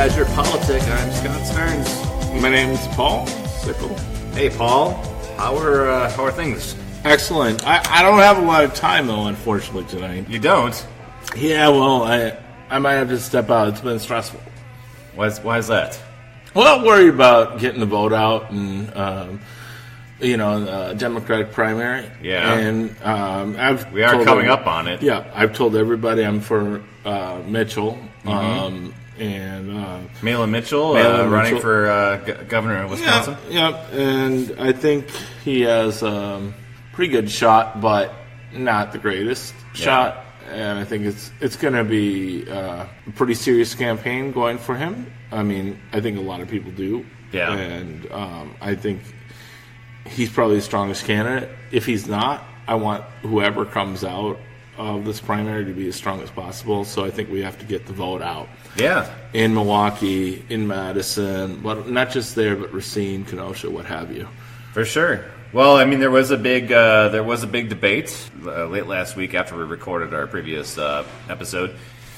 Badger Politic. I'm Scott Stearns. My name's Paul Sickle. Hey, Paul. How are things? Excellent. I don't have a lot of time, though, unfortunately, tonight. You don't? Yeah, well, I might have to step out. It's been stressful. Why is that? Well, worried about getting the vote out and, Democratic primary. Yeah. And we are coming up on it. Yeah, I've told everybody I'm for Mitchell. Malin Mitchell running for governor of Wisconsin. Yeah, and I think he has a pretty good shot, but not the greatest shot. And I think it's going to be a pretty serious campaign going for him. I mean, I think a lot of people do. Yeah. And I think he's probably the strongest candidate. If he's not, I want whoever comes out of this primary to be as strong as possible. So I think we have to get the vote out. Yeah. In Milwaukee, in Madison, but not just there, but Racine, Kenosha, what have you. For sure. Well, I mean, there was a big debate late last week after we recorded our previous episode.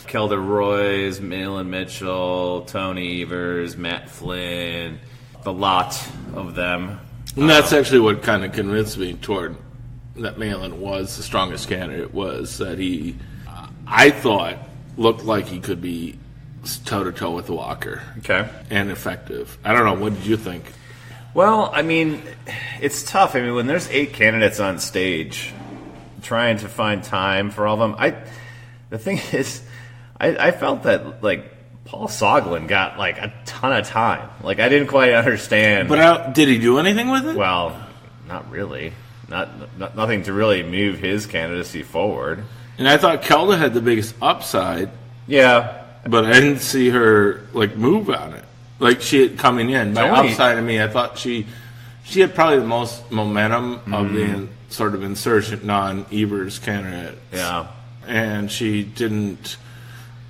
Kelda Roys, Malin Mitchell, Tony Evers, Matt Flynn, the lot of them. And that's actually what kind of convinced me toward that Malin was the strongest candidate, was that he, I thought, looked like he could be toe-to-toe with Walker. Okay. And effective. I don't know. What did you think? Well, I mean, it's tough. I mean, when there's 8 candidates on stage, trying to find time for all of them, the thing is, I felt that, like, Paul Soglin got, like, a ton of time. Like, I didn't quite understand. But did he do anything with it? Well, not really. Nothing to really move his candidacy forward. And I thought Kelda had the biggest upside. Yeah. But I didn't see her, like, move on it. Like, she had coming in. By upside of me, I thought she had probably the most momentum of the sort of insurgent non-Evers candidate. Yeah. And she didn't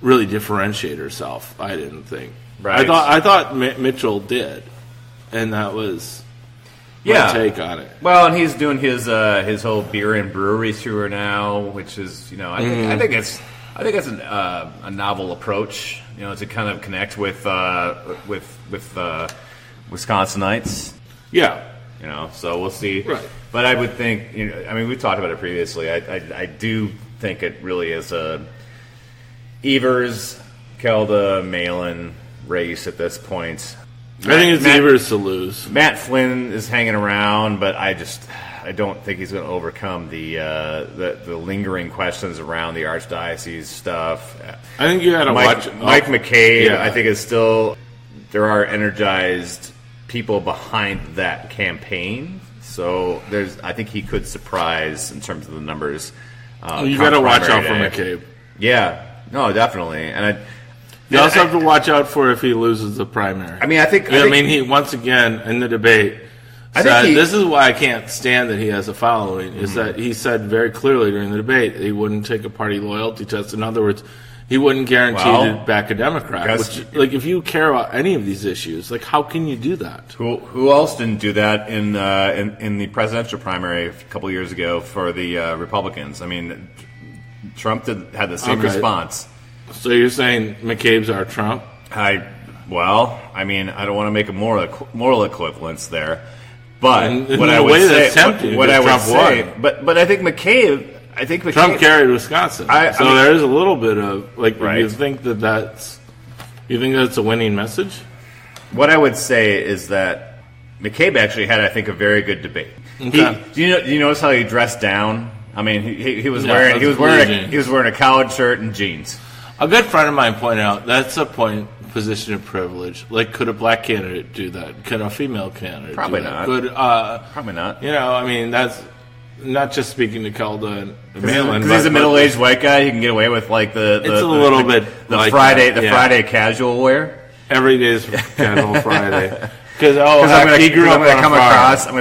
really differentiate herself, I didn't think. Right. I thought Mitchell did. And that was my take on it. Well, and he's doing his whole beer and brewery tour now, which is, I think it's a novel approach, to kind of connect with Wisconsinites. Yeah. So we'll see. Right. But I would think, we talked about it previously. I do think it really is a Evers, Kelda, Malin race at this point. I think it's Evers to lose. Matt Flynn is hanging around, but I don't think he's going to overcome the lingering questions around the archdiocese stuff. I think you got to watch Mike McCabe. I think is still, there are energized people behind that campaign. So I think he could surprise in terms of the numbers. You got to watch out for McCabe. Yeah, no, definitely, and you also have to watch out for if he loses the primary. I mean, I think he once again in the debate said, this is why I can't stand that he has a following, is that he said very clearly during the debate that he wouldn't take a party loyalty test. In other words, he wouldn't guarantee to back a Democrat. Which, like, if you care about any of these issues, like, how can you do that? Who else didn't do that in the presidential primary a couple of years ago for the Republicans? I mean, Trump had the same response. So you're saying McCabe's our Trump? I don't want to make a moral equivalence there, but what I would say, but I think McCabe. Trump carried Wisconsin, so there is a little bit of You think that's a winning message? What I would say is that McCabe actually had, I think, a very good debate. Okay. Do you notice how he dressed down? I mean, he was wearing a collared shirt and jeans. A good friend of mine pointed out that's a position of privilege. Like, could a black candidate do that? Could a female candidate Probably do not. That? Probably not. That's not just speaking to Kelda and Malin. Because he's a middle-aged white guy, he can get away with Friday casual wear. Every day is casual Friday. Because I'm going to come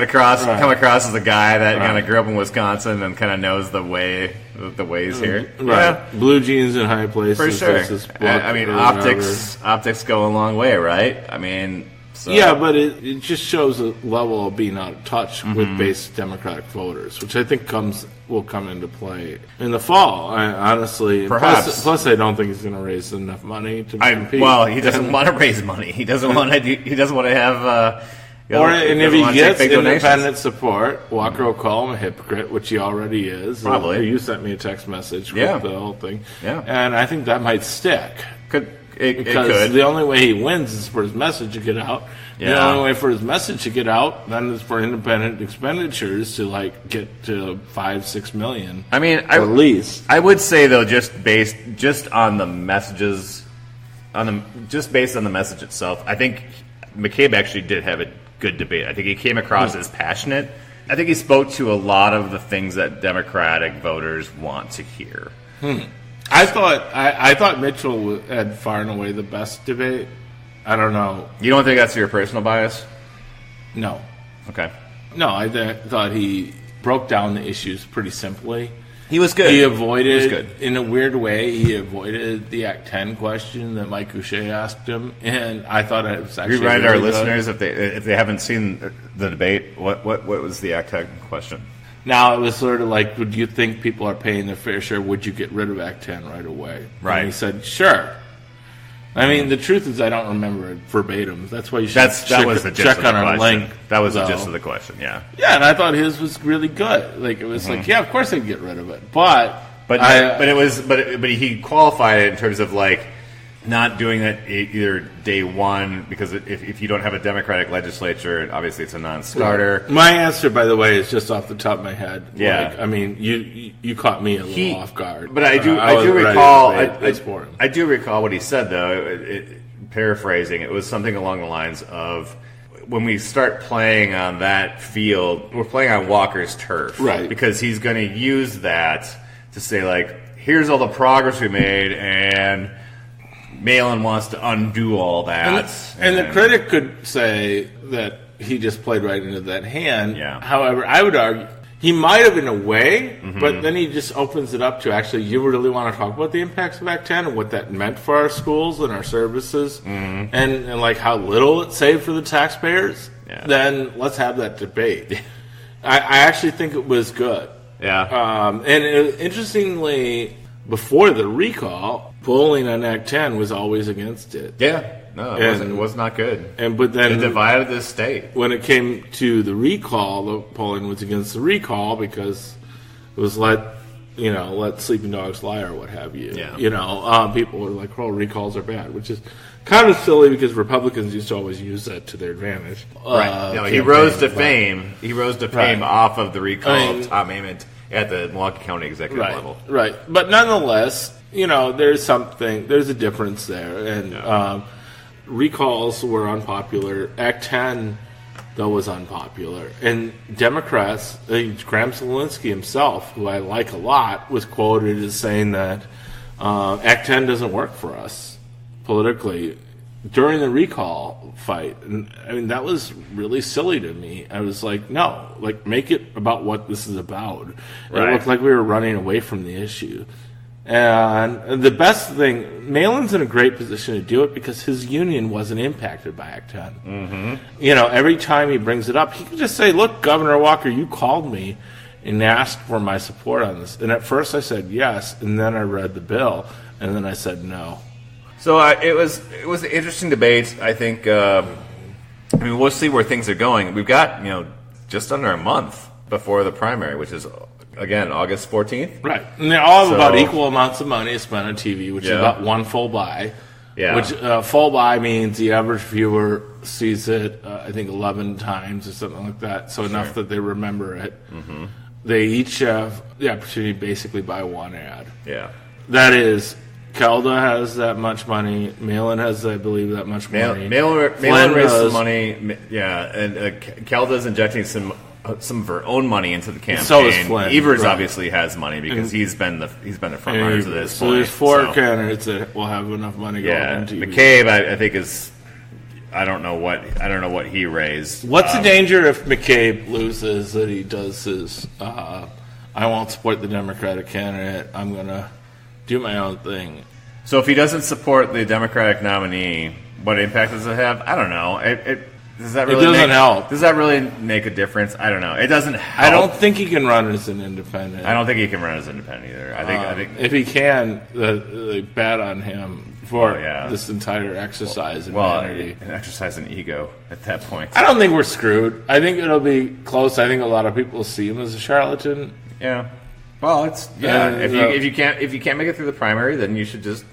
across as a guy that kind of grew up in Wisconsin and kind of knows the ways here. Right. Yeah. Blue jeans in high places. For sure. Optics go a long way, right? I mean, So. Yeah, but it just shows a level of being out of touch with base Democratic voters, which I think will come into play in the fall. Honestly, perhaps. Plus, I don't think he's going to raise enough money to compete. Well, he doesn't want to raise money. He doesn't want to. He doesn't want to have. And if he gets independent support, Walker will call him a hypocrite, which he already is. Probably. You sent me a text message with the whole thing. Yeah. And I think that might stick. It could. The only way he wins is for his message to get out. Yeah. The only way for his message to get out then is for independent expenditures to get to $5-6 million. I mean, at least. I would say though, just based on the messages, based on the message itself, I think McCabe actually did have a good debate. I think he came across as passionate. I think he spoke to a lot of the things that Democratic voters want to hear. I thought Mitchell had far and away the best debate. I don't know. You don't think that's your personal bias? No. Okay. No, I thought he broke down the issues pretty simply. He was good. In a weird way, he avoided the Act 10 question that Mike Goucher asked him, and I thought it was actually remind our listeners if they haven't seen the debate, what was the Act 10 question? Now, it was sort of like, would you think people are paying their fair share? Would you get rid of Act 10 right away? Right. And he said, sure. I mean, the truth is I don't remember it verbatim. That's why you should that was the gist check of the on our question. link. That was the gist of the question, yeah. Yeah, and I thought his was really good. It was yeah, of course I'd get rid of it. But he qualified it in terms of not doing it either day one, because if you don't have a Democratic legislature, obviously it's a non-starter. My answer, by the way, is just off the top of my head. Yeah. I mean, you caught me a little off guard. But I do recall what he said, though. Paraphrasing, it was something along the lines of, when we start playing on that field, we're playing on Walker's turf. Right. Because he's going to use that to say, here's all the progress we made, and Malin wants to undo all that. And the critic could say that he just played right into that hand. Yeah. However, I would argue he might have in a way, but then he just opens it up to actually, you really want to talk about the impacts of Act 10 and what that meant for our schools and our services and how little it saved for the taxpayers, then let's have that debate. I actually think it was good. Yeah. Interestingly, before the recall, polling on Act 10 was always against it. Yeah. No, it was not good. But then it divided the state. When it came to the recall, the polling was against the recall because it was let sleeping dogs lie or what have you. Yeah. People were like, "Oh, recalls are bad," which is kind of silly because Republicans used to always use that to their advantage. Right. He rose to fame. He rose to fame off of the recall of Tom Ament at the Milwaukee County executive level. Right. But nonetheless, there's a difference there. And recalls were unpopular. Act 10, though, was unpopular. And Democrats, Graham Solinsky himself, who I like a lot, was quoted as saying that Act 10 doesn't work for us politically during the recall fight. And I mean, that was really silly to me. I was like, no, make it about what this is about. Right. It looked like we were running away from the issue. And the best thing, Malin's in a great position to do it because his union wasn't impacted by Act 10. Every time he brings it up, he can just say, look, Governor Walker, you called me and asked for my support on this. And at first I said yes, and then I read the bill, and then I said no. So it was an interesting debate. I think, we'll see where things are going. We've got, just under a month before the primary, which is, again, August 14th. Right. And they all have about equal amounts of money spent on TV, which is about one full buy. Yeah. Which full buy means the average viewer sees it, I think, 11 times or something like that, so enough that they remember it. Mm-hmm. They each have the opportunity to basically buy one ad. Yeah. That is, Kelda has that much money. Malin has, I believe, that much money. Malin raised some money. And Kelda's injecting some of her own money into the campaign. So is Flynn. Evers obviously has money because he's been the front runner to this. So there's four candidates that will have enough money going into McCabe, I think is. I don't know what he raised. What's the danger if McCabe loses that he does his? I won't support the Democratic candidate. I'm gonna do my own thing. So if he doesn't support the Democratic nominee, what impact does it have? I don't know. Does that It really doesn't help. Does that really make a difference? I don't know. It doesn't help. I don't think he can run as an independent. I don't think he can run as independent either. I think if he can, they bat on him for this entire exercise in vanity. An exercise in ego at that point. I don't think we're screwed. I think it'll be close. I think a lot of people see him as a charlatan. Yeah. Well, if you can't make it through the primary, then you should just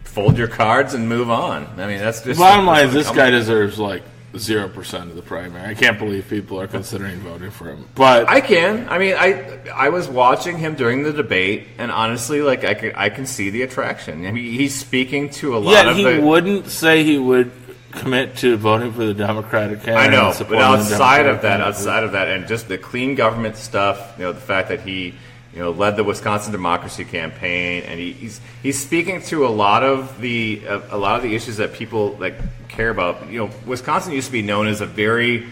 fold your cards and move on. I mean, that's just... Bottom line is this guy deserves like 0% of the primary. I can't believe people are considering voting for him. But I can. I mean, I was watching him during the debate, and honestly, like I can see the attraction. I mean, he's speaking to a lot of he wouldn't say he would commit to voting for the Democratic candidate. I know, but outside of that, and just the clean government stuff, the fact that he led the Wisconsin Democracy Campaign, and he's speaking to a lot of the issues that people care about. Wisconsin used to be known as a very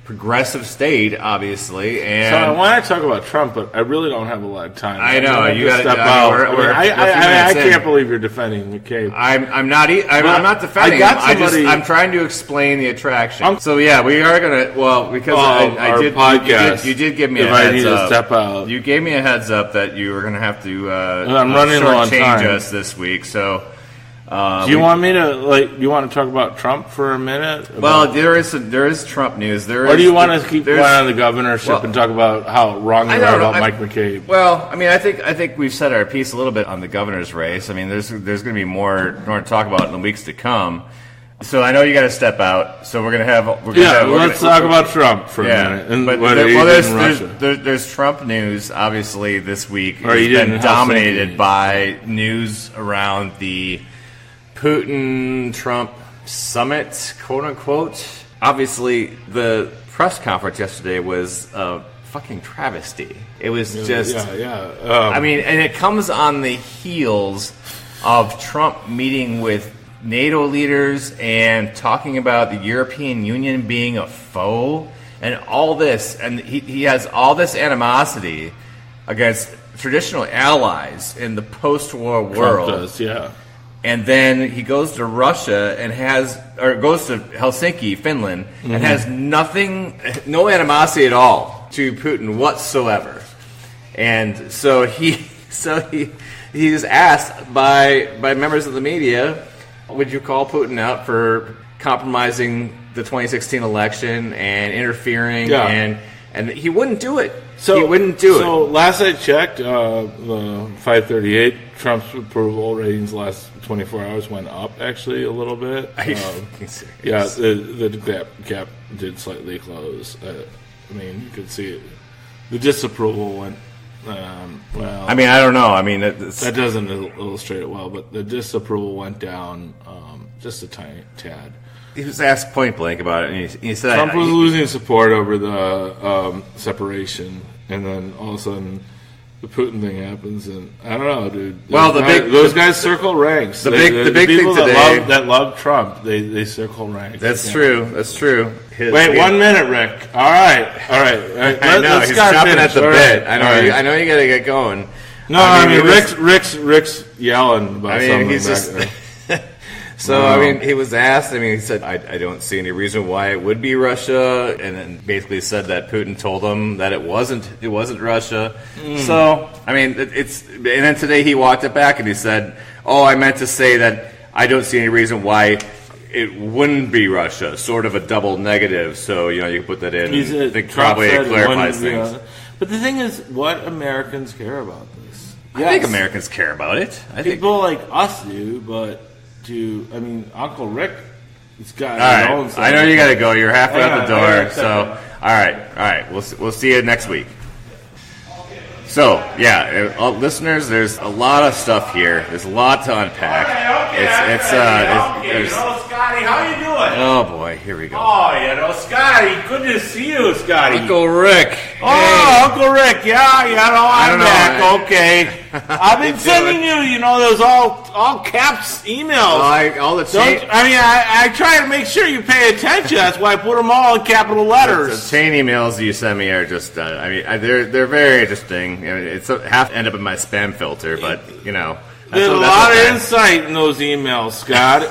progressive state, obviously, and so I want to talk about Trump, but I really don't have a lot of time. I know you got to step out. I can't believe you're defending McCabe. I'm not defending him. I'm trying to explain the attraction. So we are gonna because you did give me a heads up. Step out. You gave me a heads up that you were gonna have to I'm running low on time. Shortchange us this week. So. Do you want me to you want to talk about Trump for a minute? Well, there is Trump news. Or do you want to keep going on the governorship and talk about how wrong you are about Mike McCabe? Well, I mean, I think we've said our piece a little bit on the governor's race. I mean, there's going to be more to talk about in the weeks to come. So I know you got to step out. So we're going to let's talk about Trump for a minute. And there's Trump news obviously this week. It's been dominated by news around the Putin-Trump summit, quote unquote. Obviously, the press conference yesterday was a fucking travesty. It was just, I mean, and it comes on the heels of Trump meeting with NATO leaders and talking about the European Union being a foe and all this, and he has all this animosity against traditional allies in the post-war world. Trump does, yeah. And then he goes to Russia and goes to Helsinki, Finland, and has no animosity at all to Putin whatsoever. And so he was asked by members of the media, would you call Putin out for compromising the 2016 election and interfering? Yeah. And he wouldn't do it. He wouldn't do it. So last I checked, the 538 Trump's approval ratings last 24 hours went up actually a little bit. Yeah, the gap did slightly close. I mean, you could see it. The disapproval went. Well, I mean, I don't know. I mean, that doesn't illustrate it well, but the disapproval went down just a tiny tad. He was asked point blank about it, and he said Trump was losing support over the separation, and then all of a sudden the Putin thing happens, and I don't know, dude. Those guys circle ranks. The big people thing today that love Trump, they circle ranks. That's true. That's true. Wait 1 minute, Rick. All right. I know he's chopping at the bit. I know you got to get going. No, I mean Rick's yelling about something he's back there. So, I mean, he was asked, he said, I don't see any reason why it would be Russia, and then basically said that Putin told him that it wasn't Russia. So, I mean, and then today he walked it back and he said, I meant to say that I don't see any reason why it wouldn't be Russia, sort of a double negative. So, you can put that in. I think probably it clarifies things. But the thing is, what Americans care about this? I think Americans care about it. People like us do, but... Uncle Rick has got his own side. I know you got to go. You're halfway out the door. So, all right. We'll see you next week. So, listeners, there's a lot of stuff here. There's a lot to unpack. Scotty, how you doing? Oh boy, here we go. Oh, Scotty, good to see you, Scotty. Uncle Rick. Oh, Uncle Rick, I'm back. Okay. I've been sending you, those all caps emails. All the chain. I try to make sure you pay attention. That's why I put them all in capital letters. The chain emails you send me are just, they're very interesting. It's half end up in my spam filter, but There's a lot of insight in those emails, Scott.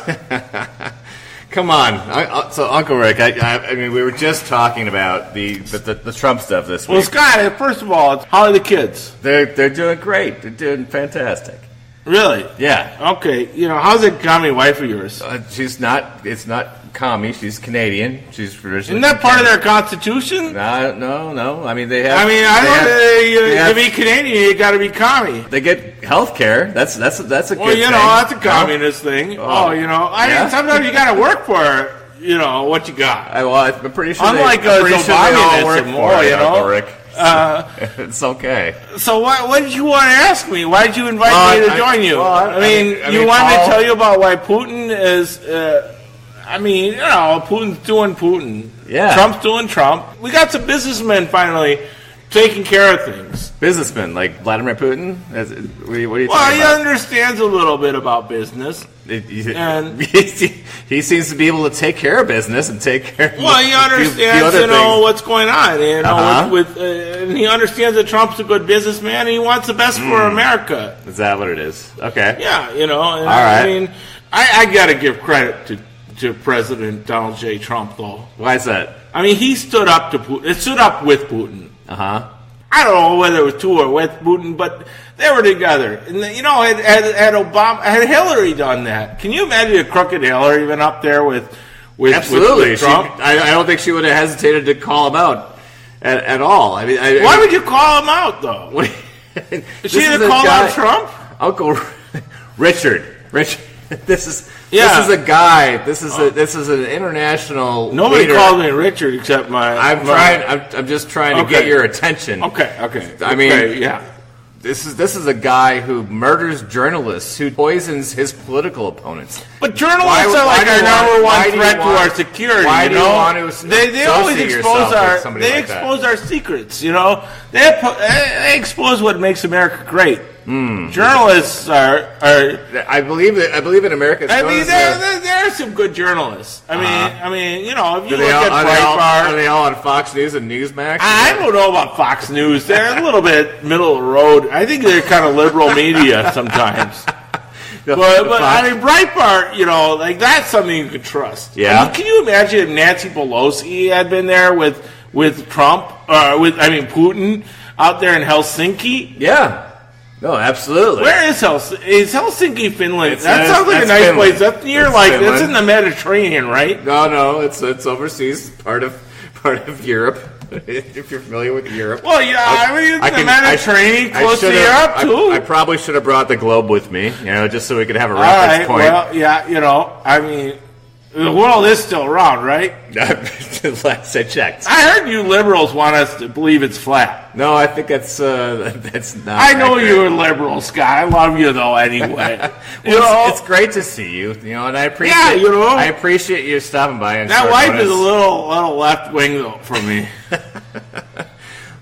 Come on. So, Uncle Rick, I mean, we were just talking about the Trump stuff this week. Well, Scott, first of all, how are the kids? They're doing great. They're doing fantastic. Really? Yeah. Okay. How's that commie wife of yours? She's not. It's not commie. She's Canadian. She's Isn't that part of their constitution? No. I mean, they have. I mean, to be Canadian, you got to be commie. They get health care. That's a good thing. Well, that's a communist thing. I mean, sometimes you got to work for what you got. I'm pretty sure. Unlike us, they all work for it, Uncle Rick. It's okay. So what did you want to ask me? Why did you invite me to join you? You want me to tell you about why Putin is... Putin's doing Putin. Yeah. Trump's doing Trump. We got some businessmen finally taking care of things. Businessmen like Vladimir Putin? What are you talking about? He understands a little bit about business. And he seems to be able to take care of business and take care of he understands, what's going on. And he understands that Trump's a good businessman and he wants the best for America. Is that what it is? Okay. Yeah, all right. I mean, I got to give credit to President Donald J. Trump, though. Why is that? I mean, he stood up to Putin. It stood up with Putin. Uh-huh. I don't know whether it was to or with Putin, but they were together. And, had Hillary done that? Can you imagine a crooked Hillary been up there with Absolutely. With Trump? I don't think she would have hesitated to call him out at all. I mean, why would you call him out, though? Is she going to call out Trump? Uncle Richard. This is a guy. This is an international. Nobody leader. called me Richard except my. I'm just trying to get your attention. Okay. I mean, This is a guy who murders journalists, who poisons his political opponents. But journalists are like our number one threat to our security. Why do you want to? They always expose our secrets. They expose what makes America great. Journalists are. I believe in America. There are some good journalists. I mean, if you look at Breitbart, are they all on Fox News and Newsmax? I don't know about Fox News. They're a little bit middle of the road. I think they're kind of liberal media sometimes. But I mean, Breitbart, that's something you could trust. Yeah. Can you imagine if Nancy Pelosi had been there with Trump, Putin out there in Helsinki? Yeah. No, absolutely. Where is Helsinki? Is Helsinki, Finland? That sounds like a nice Finland. Place. That's near, that's in the Mediterranean, right? No, it's overseas, part of Europe. If you're familiar with Europe. Well, yeah, it's the Mediterranean, close to Europe too. I probably should have brought the globe with me, just so we could have a reference point. Well, yeah, the world is still round, right? Last I checked. I heard you liberals want us to believe it's flat. No, I think that's not. I know you're a liberal, Scott. I love you though, anyway. It's great to see you. And I appreciate. I appreciate you stopping by. And that wife is a little left wing though for me.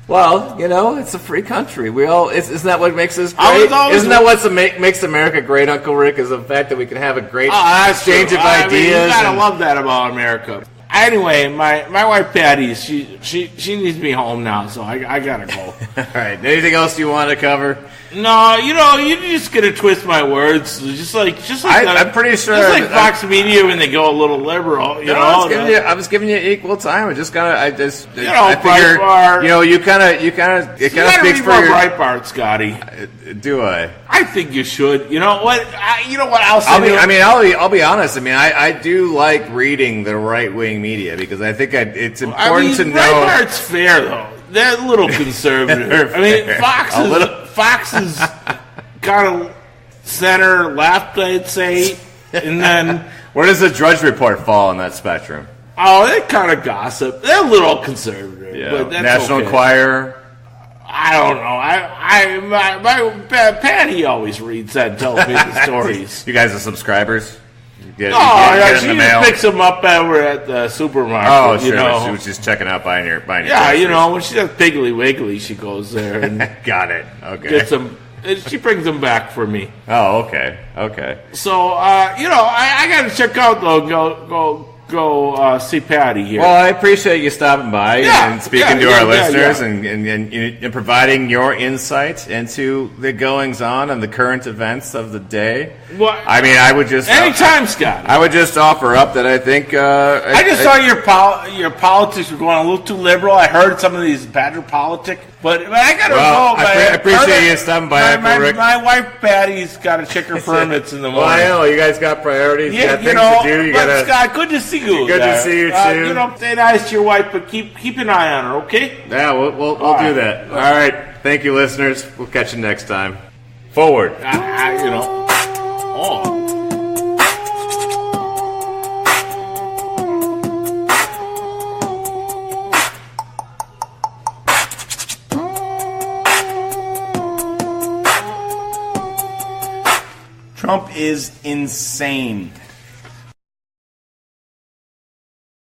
Well, it's a free country. Isn't that what makes us great? Isn't that what makes America great, Uncle Rick? Is the fact that we can have a great exchange of ideas. You gotta love that about America. Anyway, my wife Patty, she needs me home now, so I gotta go. All right. Anything else you want to cover? No, you're just gonna twist my words, just like I'm pretty sure. Just like Fox Media when they go a little liberal, I was giving you equal time. I figured, Breitbart. You kind of speaks for your Breitbart, Scotty. Do I? I think you should. You know what? Else? I'll be honest. I do like reading the right wing media because I think it's important to know. Breitbart's fair though. They're a little conservative. Fox is kind of center left, I'd say. And then where does the Drudge Report fall in that spectrum? Oh, they kind of gossip. They're a little conservative. Yeah. But that's National Enquirer. I don't know. Patty always reads that and tells me the stories. You guys are subscribers? She just picks them up over at the supermarket. Oh, sure. She was just checking out buying your groceries. When she does Piggly Wiggly, she goes there and got it. Okay. Gets them. She brings them back for me. Oh, okay. So, I got to check out though. Go go see Patty here. Well, I appreciate you stopping by and speaking to our listeners and providing your insight into the goings-on and the current events of the day. Well, I mean, I would just... Anytime, Scott. I would just offer up that I think... I just thought your politics were going a little too liberal. I heard some of these Badger politics. But I got to go. I appreciate you stopping by. My wife Patty's got to check her permits in the morning. Well, I know. You guys got priorities. You got things to do. Scott, good to see you. Good to see you, too. Stay nice to your wife, but keep an eye on her, okay? Yeah, we'll do that. All right. Thank you, listeners. We'll catch you next time. Forward. Trump is insane.